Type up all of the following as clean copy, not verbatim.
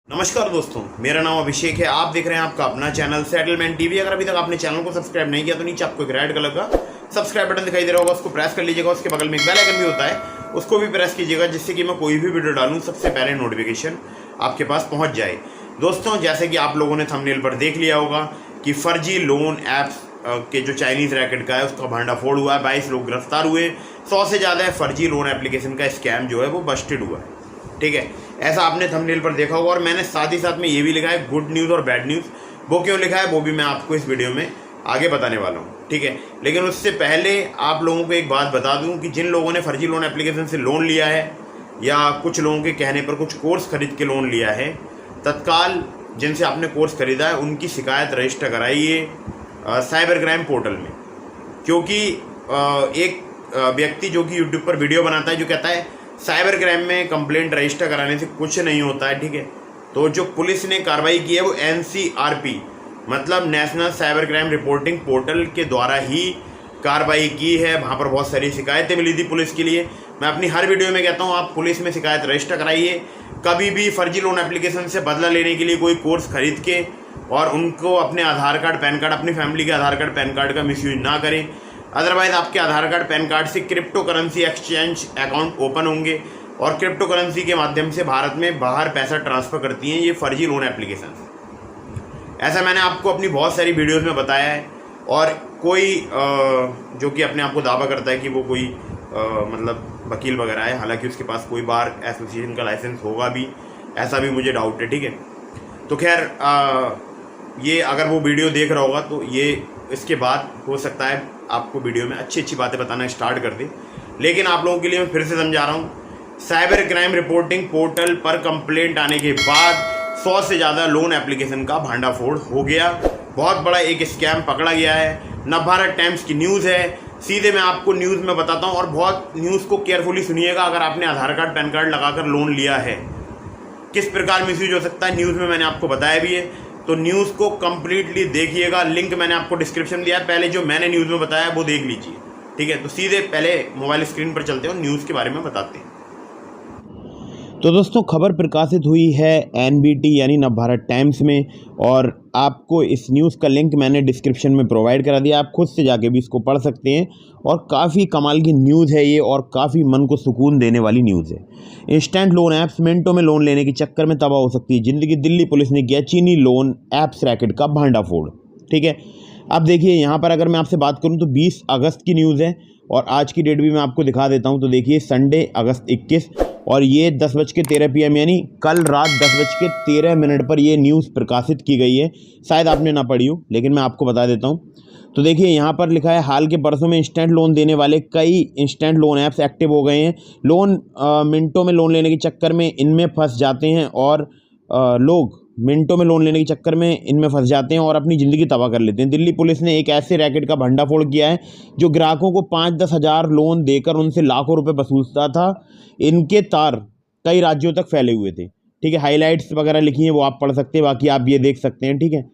नमस्कार दोस्तों, मेरा नाम अभिषेक है। आप देख रहे हैं आपका अपना चैनल सेटलमेंट टीवी। अगर अभी तक आपने चैनल को सब्सक्राइब नहीं किया तो नीचे आपको एक रेड कलर का सब्सक्राइब बटन दिखाई दे रहा होगा, उसको प्रेस कर लीजिएगा। उसके बगल में एक बेल आइकन भी होता है, उसको भी प्रेस कीजिएगा, जिससे कि मैं कोई भी वीडियो डालूं सबसे पहले नोटिफिकेशन आपके पास पहुंच जाए। दोस्तों, जैसे कि आप लोगों ने थंबनेल पर देख लिया होगा कि फर्जी लोन ऐप्स के जो चाइनीज़ रैकेट का है उसका भांडाफोड़ हुआ है। 22 लोग गिरफ्तार हुए। 100 से ज़्यादा फर्जी लोन एप्लीकेशन का स्कैम जो है वो बस्टेड हुआ है। ठीक है, ऐसा आपने थंबनेल पर देखा होगा। और मैंने साथ ही साथ में ये भी लिखा है गुड न्यूज़ और बैड न्यूज़। वो क्यों लिखा है वो भी मैं आपको इस वीडियो में आगे बताने वाला हूँ। ठीक है, लेकिन उससे पहले आप लोगों को एक बात बता दूँ कि जिन लोगों ने फर्जी लोन एप्लीकेशन से लोन लिया है या कुछ लोगों के कहने पर कुछ कोर्स खरीद के लोन लिया है, तत्काल जिनसे आपने कोर्स खरीदा है उनकी शिकायत रजिस्टर कराइए साइबर क्राइम पोर्टल में। क्योंकि एक व्यक्ति जो कि यूट्यूब पर वीडियो बनाता है जो कहता है साइबर क्राइम में कंप्लेंट रजिस्टर कराने से कुछ नहीं होता है। ठीक है, तो जो पुलिस ने कार्रवाई की है वो NCRP मतलब national cyber crime reporting portal के द्वारा ही कार्रवाई की है। वहाँ पर बहुत सारी शिकायतें मिली थी पुलिस के लिए। मैं अपनी हर वीडियो में कहता हूँ आप पुलिस में शिकायत रजिस्टर कराइए। कभी भी फर्जी लोन एप्लीकेशन से बदला लेने के लिए कोई कोर्स खरीद के और उनको अपने आधार कार्ड, पैन कार्ड, अपनी फैमिली के आधार कार्ड, पैन कार्ड का मिसयूज ना करें। अदरवाइज आपके आधार कार्ड, पैन कार्ड से crypto currency exchange account open होंगे और क्रिप्टो करेंसी के माध्यम से भारत में बाहर पैसा ट्रांसफ़र करती हैं ये फर्जी लोन एप्लीकेशन। ऐसा मैंने आपको अपनी बहुत सारी वीडियोस में बताया है। और कोई जो कि अपने आप को दावा करता है कि वो कोई मतलब वकील वगैरह है, हालांकि उसके पास कोई बार एसोसिएशन का लाइसेंस होगा भी, ऐसा भी मुझे डाउट है। ठीक है, तो खैर ये अगर वो वीडियो देख रहा होगा तो ये इसके बाद हो सकता है आपको वीडियो में अच्छी अच्छी बातें बताना स्टार्ट कर दे। लेकिन आप लोगों के लिए मैं फिर से समझा रहा हूँ, साइबर क्राइम रिपोर्टिंग पोर्टल पर कंप्लेंट आने के बाद 100 से ज़्यादा लोन एप्लीकेशन का भांडाफोड़ हो गया। बहुत बड़ा एक स्कैम पकड़ा गया है। नवभारत टाइम्स की न्यूज़ है। सीधे मैं आपको न्यूज़ में बताता हूँ और बहुत न्यूज़ को केयरफुली सुनिएगा। अगर आपने आधार कार्ड, पैन कार्ड लगाकर लोन लिया है किस प्रकार मिसयूज हो सकता है न्यूज़ में मैंने आपको बताया भी है, तो न्यूज़ को कंप्लीटली देखिएगा। लिंक मैंने आपको डिस्क्रिप्शन दिया है, पहले जो मैंने न्यूज़ में बताया वो देख लीजिए। ठीक है, तो सीधे पहले मोबाइल स्क्रीन पर चलते हैं, न्यूज़ के बारे में बताते हैं। तो दोस्तों, खबर प्रकाशित हुई है NBT यानी नवभारत टाइम्स में, और आपको इस न्यूज़ का लिंक मैंने डिस्क्रिप्शन में प्रोवाइड करा दिया। आप खुद से जाके भी इसको पढ़ सकते हैं और काफ़ी कमाल की न्यूज़ है ये और काफ़ी मन को सुकून देने वाली न्यूज़ है। इंस्टेंट लोन ऐप्स मिनटों में लोन लेने के चक्कर में तबाह हो सकती है ज़िंदगी। दिल्ली पुलिस ने किया चीनी लोन ऐप्स रैकेट का भांडाफोड़। ठीक है, अब देखिए यहाँ पर अगर मैं आपसे बात करूँ तो 20 अगस्त की न्यूज़ है और आज की डेट भी मैं आपको दिखा देता हूँ। तो देखिए संडे अगस्त 21 और ये 10:13 PM यानी कल रात 10:13 पर ये न्यूज़ प्रकाशित की गई है। शायद आपने ना पढ़ी हो, लेकिन मैं आपको बता देता हूँ। तो देखिए यहाँ पर लिखा है हाल के बरसों में इंस्टेंट लोन देने वाले कई इंस्टेंट लोन ऐप्स एक्टिव हो गए हैं। लोन मिनटों में लोन लेने के चक्कर में इनमें फंस जाते हैं और लोग मिनटों में लोन लेने के चक्कर में इनमें फंस जाते हैं और अपनी ज़िंदगी तबाह कर लेते हैं। दिल्ली पुलिस ने एक ऐसे रैकेट का भंडाफोड़ किया है जो ग्राहकों को 5-10 हज़ार लोन देकर उनसे लाखों रुपए वसूलता था। इनके तार कई राज्यों तक फैले हुए थे। ठीक है, हाइलाइट्स वगैरह लिखी हैं वो आप पढ़ सकते हैं, बाकी आप ये देख सकते हैं। ठीक है,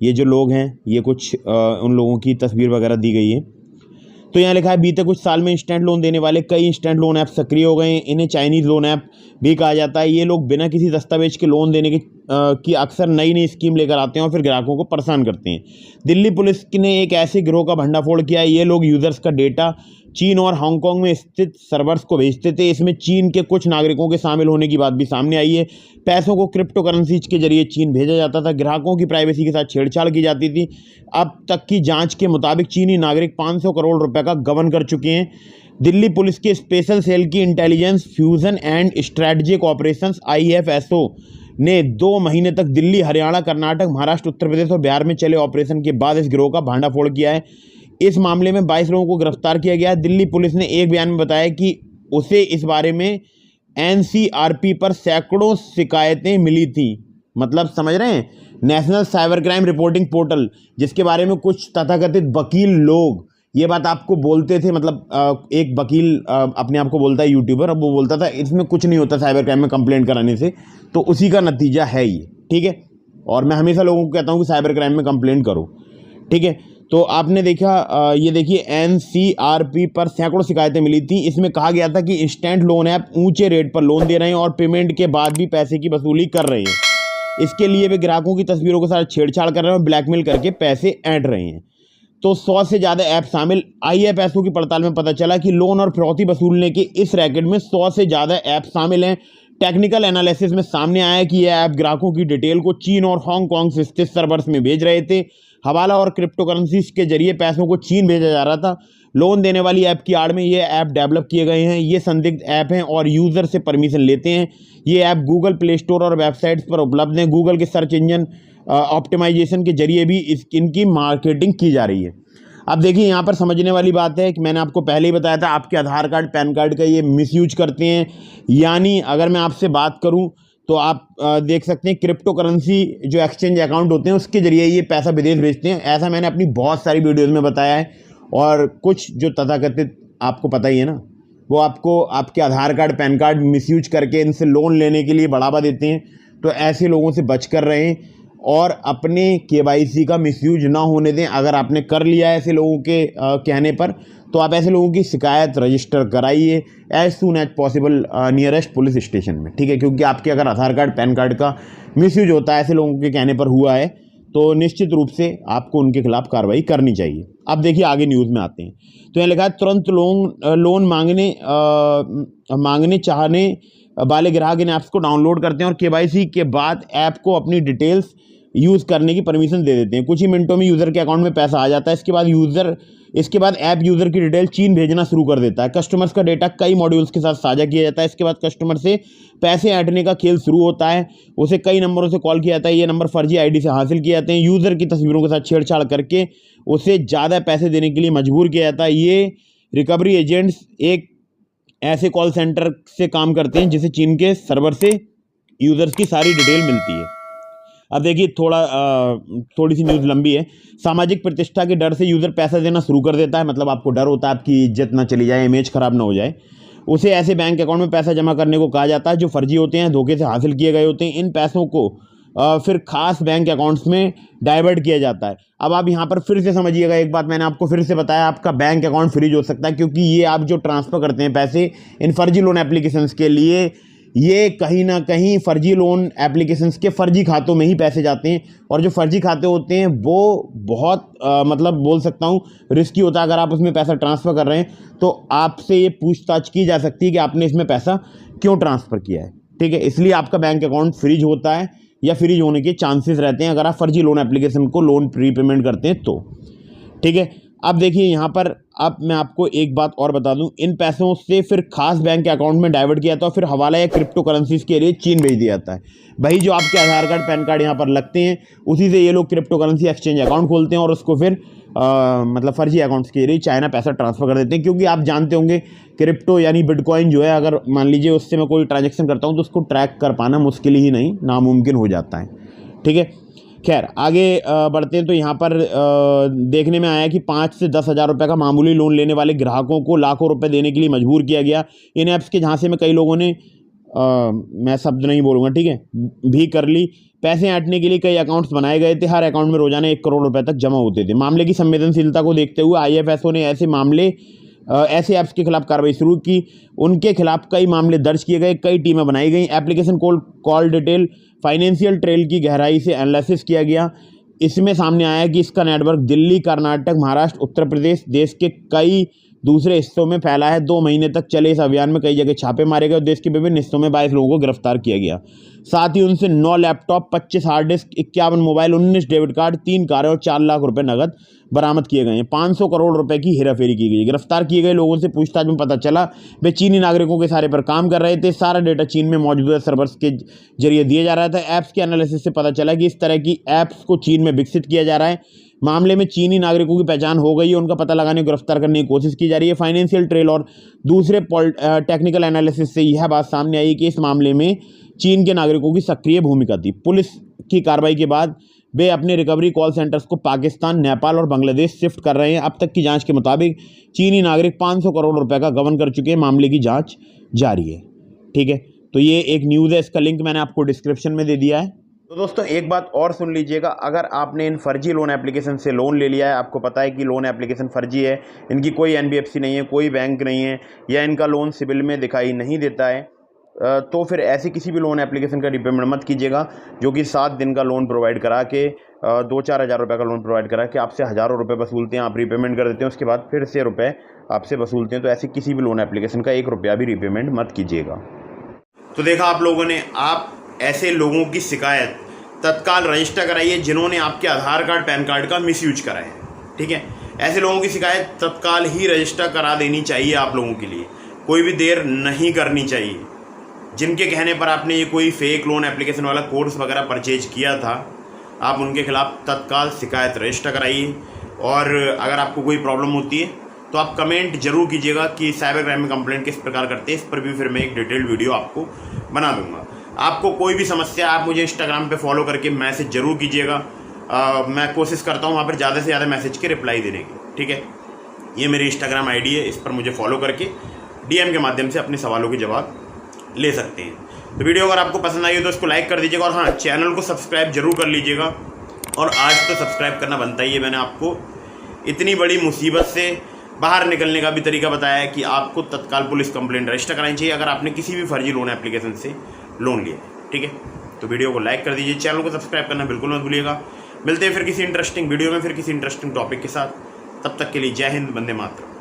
ये जो लोग हैं ये कुछ उन लोगों की तस्वीर वगैरह दी गई है। तो यहाँ लिखा है बीते कुछ साल में इंस्टेंट लोन देने वाले कई इंस्टेंट लोन ऐप सक्रिय हो गए हैं। इन्हें चाइनीज़ लोन ऐप भी कहा जाता है। ये लोग बिना किसी दस्तावेज के लोन देने की अक्सर नई नई स्कीम लेकर आते हैं और फिर ग्राहकों को परेशान करते हैं। दिल्ली पुलिस ने एक ऐसे गिरोह का भंडाफोड़ किया है। ये लोग यूज़र्स का डेटा चीन और हांगकांग में स्थित सर्वर्स को भेजते थे। इसमें चीन के कुछ नागरिकों के शामिल होने की बात भी सामने आई है। पैसों को क्रिप्टो करेंसीज के जरिए चीन भेजा जाता था। ग्राहकों की प्राइवेसी के साथ छेड़छाड़ की जाती थी। अब तक की जांच के मुताबिक चीनी नागरिक 500 करोड़ रुपए का गबन कर चुके हैं। दिल्ली पुलिस के स्पेशल सेल की intelligence fusion and strategic operations IFSO ने 2 महीने तक दिल्ली, हरियाणा, कर्नाटक, महाराष्ट्र, उत्तर प्रदेश और बिहार में चले ऑपरेशन के बाद इस गिरोह का भांडाफोड़ किया है। इस मामले में 22 लोगों को गिरफ्तार किया गया है। दिल्ली पुलिस ने एक बयान में बताया कि उसे इस बारे में NCRP पर सैकड़ों शिकायतें मिली थी। मतलब समझ रहे हैं, national cyber crime reporting portal, जिसके बारे में कुछ तथाकथित वकील लोग ये बात आपको बोलते थे। मतलब एक वकील अपने आप को बोलता है यूट्यूबर, अब वो बोलता था इसमें कुछ नहीं होता साइबर क्राइम में कंप्लेंट कराने से, तो उसी का नतीजा है ये। ठीक है, और मैं हमेशा लोगों को कहता हूँ कि साइबर क्राइम में कंप्लेंट करो। ठीक है, तो आपने देखा ये देखिए NCRP पर सैकड़ों शिकायतें मिली थी। इसमें कहा गया था कि इंस्टेंट लोन ऐप ऊंचे रेट पर लोन दे रहे हैं और पेमेंट के बाद भी पैसे की वसूली कर रहे हैं। इसके लिए वे ग्राहकों की तस्वीरों के साथ छेड़छाड़ कर रहे हैं और ब्लैकमेल करके पैसे ऐंठ रहे हैं। तो 100 से ज़्यादा ऐप शामिल। IFSO की पड़ताल में पता चला कि लोन और फिरौती वसूलने के इस रैकेट में 100 से ज़्यादा ऐप शामिल हैं। टेक्निकल एनालिसिस में सामने आया कि यह ऐप ग्राहकों की डिटेल को चीन और हांगकांग से स्थित सर्वर्स में भेज रहे थे। हवाला और क्रिप्टो करेंसीज के जरिए पैसों को चीन भेजा जा रहा था। लोन देने वाली ऐप की आड़ में ये ऐप डेवलप किए गए हैं। ये संदिग्ध ऐप हैं और यूज़र से परमिशन लेते हैं। ये ऐप गूगल प्ले स्टोर और वेबसाइट्स पर उपलब्ध हैं। गूगल के सर्च इंजन ऑप्टिमाइजेशन के जरिए भी इनकी मार्केटिंग की जा रही है। अब देखिए, यहाँ पर समझने वाली बात है कि मैंने आपको पहले ही बताया था, आपके आधार कार्ड पैन कार्ड का ये मिसयूज करते हैं। यानी अगर मैं आपसे बात करूँ तो आप देख सकते हैं क्रिप्टो करेंसी जो एक्सचेंज अकाउंट होते हैं उसके जरिए ये पैसा विदेश भेजते हैं। ऐसा मैंने अपनी बहुत सारी वीडियोज़ में बताया है। और कुछ जो तथाकथित, आपको पता ही है ना, वो आपको आपके आधार कार्ड पैन कार्ड मिसयूज करके इनसे लोन लेने के लिए बढ़ावा देते हैं। तो ऐसे लोगों से बच कर रहें और अपने KYC का मिसयूज ना होने दें। अगर आपने कर लिया है ऐसे लोगों के कहने पर, तो आप ऐसे लोगों की शिकायत रजिस्टर कराइए as soon as possible nearest police station में, ठीक है। क्योंकि आपके अगर आधार कार्ड पैन कार्ड का मिसयूज होता है, ऐसे लोगों के कहने पर हुआ है, तो निश्चित रूप से आपको उनके खिलाफ कार्रवाई करनी चाहिए। अब देखिए आगे न्यूज़ में आते हैं। तो यहाँ लिखा है तुरंत लोन मांगने चाहने वाले ग्राहक इन ऐप्स को डाउनलोड करते हैं और KYC के बाद ऐप को अपनी डिटेल्स यूज़ करने की परमिशन दे देते हैं। कुछ ही मिनटों में यूज़र के अकाउंट में पैसा आ जाता है। इसके बाद ऐप यूज़र की डिटेल चीन भेजना शुरू कर देता है। कस्टमर्स का डेटा कई मॉड्यूल्स के साथ साझा किया जाता है। इसके बाद कस्टमर से पैसे ऐंठने का खेल शुरू होता है। उसे कई नंबरों से कॉल किया जाता है। ये नंबर फर्जी ID से हासिल किए जाते हैं। यूज़र की तस्वीरों के साथ छेड़छाड़ करके उसे ज़्यादा पैसे देने के लिए मजबूर किया जाता है। ये रिकवरी एजेंट्स एक ऐसे कॉल सेंटर से काम करते हैं जिसे चीन के सर्वर से यूज़र्स की सारी डिटेल मिलती है। अब देखिए, थोड़ी सी न्यूज़ लंबी है। सामाजिक प्रतिष्ठा के डर से यूज़र पैसा देना शुरू कर देता है। मतलब आपको डर होता है आपकी इज्जत ना चली जाए, इमेज खराब ना हो जाए। उसे ऐसे बैंक अकाउंट में पैसा जमा करने को कहा जाता है जो फर्जी होते हैं, धोखे से हासिल किए गए होते हैं। इन पैसों को फिर खास बैंक अकाउंट्स में डाइवर्ट किया जाता है। अब आप यहाँ पर फिर से समझिएगा, एक बात मैंने आपको फिर से बताया, आपका बैंक अकाउंट फ्रीज हो सकता है क्योंकि ये आप जो ट्रांसफ़र करते हैं पैसे इन फर्जी लोन एप्लीकेशंस के लिए, ये कहीं ना कहीं फर्जी लोन एप्लीकेशंस के फर्जी खातों में ही पैसे जाते हैं। और जो फर्जी खाते होते हैं वो बहुत मतलब बोल सकता हूँ रिस्की होता है। अगर आप उसमें पैसा ट्रांसफ़र कर रहे हैं तो आपसे ये पूछताछ की जा सकती है कि आपने इसमें पैसा क्यों ट्रांसफ़र किया है, ठीक है। इसलिए आपका बैंक अकाउंट फ्रीज होता है या फ्रीज होने के चांसेस रहते हैं अगर आप फर्जी लोन एप्लीकेशन को लोन प्रीपेमेंट करते हैं तो, ठीक है। अब देखिए यहाँ पर, अब मैं आपको एक बात और बता दूं, इन पैसों से फिर खास बैंक के अकाउंट में डाइवर्ट किया जाता है और फिर हवाला या क्रिप्टो करेंसीज के लिए चीन भेज दिया जाता है। वही जो आपके आधार कार्ड पैन कार्ड यहाँ पर लगते हैं, उसी से ये लोग क्रिप्टो करेंसी एक्सचेंज अकाउंट खोलते हैं और उसको फिर मतलब फर्जी अकाउंट्स के लिए चाइना पैसा ट्रांसफ़र कर देते हैं। क्योंकि आप जानते होंगे क्रिप्टो यानी बिटकॉइन जो है, अगर मान लीजिए उससे मैं कोई ट्रांजेक्शन करता हूँ तो उसको ट्रैक कर पाना मुश्किल ही नहीं, नामुमकिन हो जाता है, ठीक है। खैर आगे बढ़ते हैं। तो यहाँ पर देखने में आया कि 5 से 10 हज़ार रुपये का मामूली लोन लेने वाले ग्राहकों को लाखों रुपए देने के लिए मजबूर किया गया। इन ऐप्स के झांसे में कई लोगों ने मैं शब्द नहीं बोलूँगा, ठीक है, भी कर ली। पैसे ऐंठने के लिए कई अकाउंट्स बनाए गए थे। हर अकाउंट में रोजाना 1 करोड़ रुपए तक जमा होते थे। मामले की संवेदनशीलता को देखते हुए IFSO ने ऐसे ऐप्स के खिलाफ कार्रवाई शुरू की। उनके खिलाफ कई मामले दर्ज किए गए, कई टीमें बनाई गई। Application call detail, financial trail की गहराई से एनालिसिस किया गया। इसमें सामने आया कि इसका नेटवर्क दिल्ली, कर्नाटक, महाराष्ट्र, उत्तर प्रदेश, देश के कई दूसरे हिस्सों में फैला है। 2 महीने तक चले इस अभियान में कई जगह छापे मारे गए और देश के विभिन्न हिस्सों में 22 लोगों को गिरफ्तार किया गया। साथ ही उनसे 9 laptop, 25 hard disk, 51 mobile, 19 debit card, 3 कारें और 4 लाख रुपए नगद बरामद किए गए हैं। 500 करोड़ रुपए की हेराफेरी की गई। गिरफ्तार किए गए लोगों से पूछताछ में पता चला वे चीनी नागरिकों के इशारे पर काम कर रहे थे। सारा डेटा चीन में मौजूदा सर्वर्स के जरिए दिया जा रहा था। ऐप्स के एनालिसिस से पता चला कि इस तरह की ऐप्स को चीन में विकसित किया जा रहा है। मामले में चीनी नागरिकों की पहचान हो गई है, उनका पता लगाने, गिरफ्तार करने की कोशिश की जा रही है। फाइनेंशियल ट्रेल और दूसरे टेक्निकल एनालिसिस से यह बात सामने आई कि इस मामले में चीन के नागरिकों की सक्रिय भूमिका थी। पुलिस की कार्रवाई के बाद वे अपने रिकवरी कॉल सेंटर्स को पाकिस्तान, नेपाल और बांग्लादेश शिफ्ट कर रहे हैं। अब तक की जांच के मुताबिक चीनी नागरिक 500 करोड़ रुपए का गबन कर चुके हैं। मामले की जांच जारी है, ठीक है। तो ये एक न्यूज़ है, इसका लिंक मैंने आपको डिस्क्रिप्शन में दे दिया है। तो दोस्तों एक बात और सुन लीजिएगा, अगर आपने इन फर्जी लोन एप्लीकेशन से लोन ले लिया है, आपको पता है कि लोन एप्लीकेशन फर्जी है, इनकी कोई NBFC नहीं है, कोई बैंक नहीं है, या इनका लोन सिबिल में दिखाई नहीं देता है, तो फिर ऐसे किसी भी लोन एप्लीकेशन का रीपेमेंट मत कीजिएगा जो कि 7 दिन का लोन प्रोवाइड करा के 2-4 हज़ार रुपये का लोन प्रोवाइड करा के आपसे हज़ारों रुपये वसूलते हैं, आप रीपेमेंट कर देते हैं, उसके बाद फिर से रुपये आपसे वसूलते हैं। तो ऐसे किसी भी लोन एप्लीकेशन का 1 रुपया भी रीपेमेंट मत कीजिएगा। तो देखा आप लोगों ने, आप ऐसे लोगों की शिकायत तत्काल रजिस्टर कराइए जिन्होंने आपके आधार कार्ड पैन कार्ड का मिसयूज करा है, ठीक है। ऐसे लोगों की शिकायत तत्काल ही रजिस्टर करा देनी चाहिए आप लोगों के लिए, कोई भी देर नहीं करनी चाहिए। जिनके कहने पर आपने ये कोई फेक लोन एप्लीकेशन वाला कोर्स वगैरह परचेज किया था, आप उनके खिलाफ तत्काल शिकायत रजिस्टर कराइए। और अगर आपको कोई प्रॉब्लम होती है तो आप कमेंट जरूर कीजिएगा कि साइबर क्राइम में कंप्लेंट किस प्रकार करते हैं, इस पर भी फिर मैं एक डिटेल्ड वीडियो आपको बना दूंगा। आपको कोई भी समस्या, आप मुझे इंस्टाग्राम पे फॉलो करके मैसेज जरूर कीजिएगा। मैं कोशिश करता हूँ वहाँ पर ज़्यादा से ज़्यादा मैसेज के रिप्लाई देने की, ठीक है। ये मेरी इंस्टाग्राम आईडी है, इस पर मुझे फॉलो करके DM के माध्यम से अपने सवालों के जवाब ले सकते हैं। तो वीडियो अगर आपको पसंद आई हो तो इसको लाइक कर दीजिएगा और हाँ, चैनल को सब्सक्राइब जरूर कर लीजिएगा। और आज तो सब्सक्राइब करना बनता ही है। मैंने आपको इतनी बड़ी मुसीबत से बाहर निकलने का भी तरीका बताया है कि आपको तत्काल पुलिस कंप्लेंट रजिस्टर करानी चाहिए अगर आपने किसी भी फर्जी लोन एप्लीकेशन से लोन लिया, ठीक है। तो वीडियो को लाइक कर दीजिए, चैनल को सब्सक्राइब करना बिल्कुल मत भूलिएगा। मिलते हैं फिर किसी इंटरेस्टिंग वीडियो में, फिर किसी इंटरेस्टिंग टॉपिक के साथ। तब तक के लिए जय हिंद, वंदे मातरम।